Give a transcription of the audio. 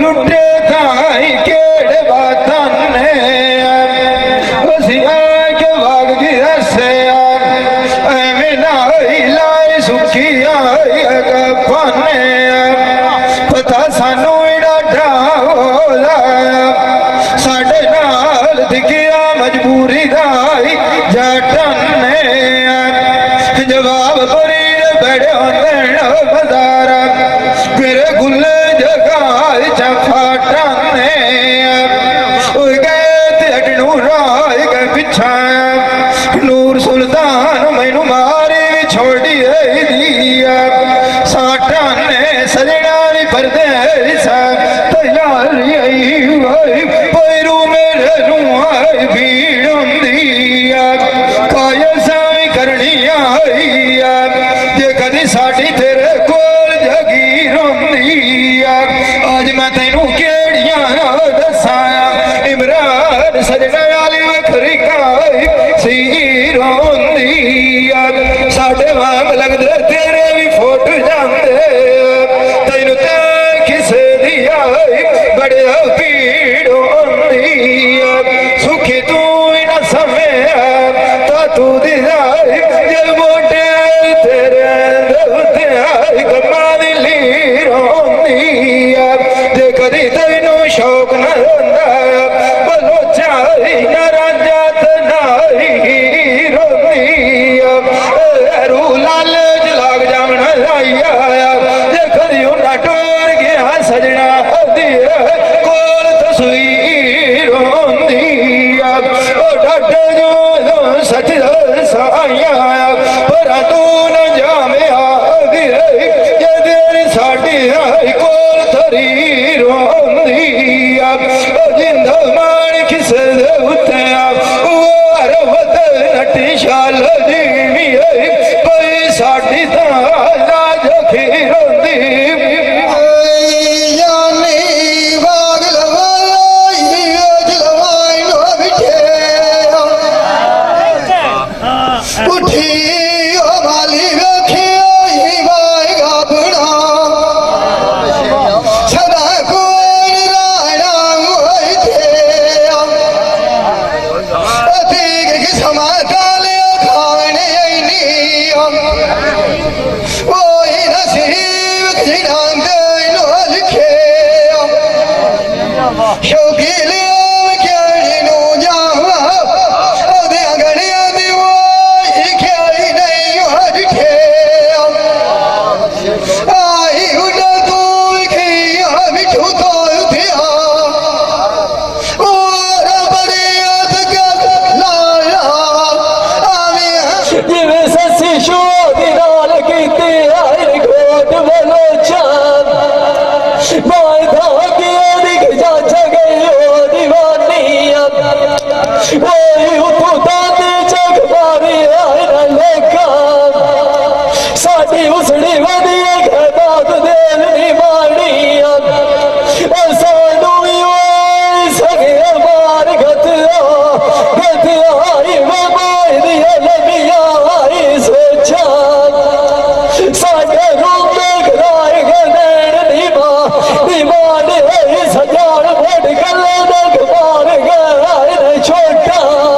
लुटे थाई केड़ बातन ने पिछा नूर सुल्तान मैनू मारे भी छोड़ी दिया साठा ने सजना भी परदेसा तैयारी आई पैरू मेरे रुआई भीड़ होंदी काया सावी करनी आई जे कदी साडी तेरे कोल जगीर होंदी आज मैं तेनू केड़ियां दसा इमरान सजना वाली वखरी काई सीर होंदी साडे वांग लगदे तेरे भी फुट जांदे तैनू ते किसे दी आई बड़े भीड़ होंदी सुखी तू ही ना समय ता तू दी आई जे मोटे तेरे दे आई गम्मा दी लीर होंदी जे कदी तैनू शौक ना रंदा बोलो चाही ना राजा ते नारी रू लाल जलाग जामना आया जे कदी उन्ना टोर गया सजना कोल तस्वीर होंदी डाटे जो सच साइया पर तू न जामे जे तेरी साडी कोल तरीर होंदी जिंद मान किसे दे उत्ते नटी शाल जीवी कोई साडी ताज खीर होंदी छोटा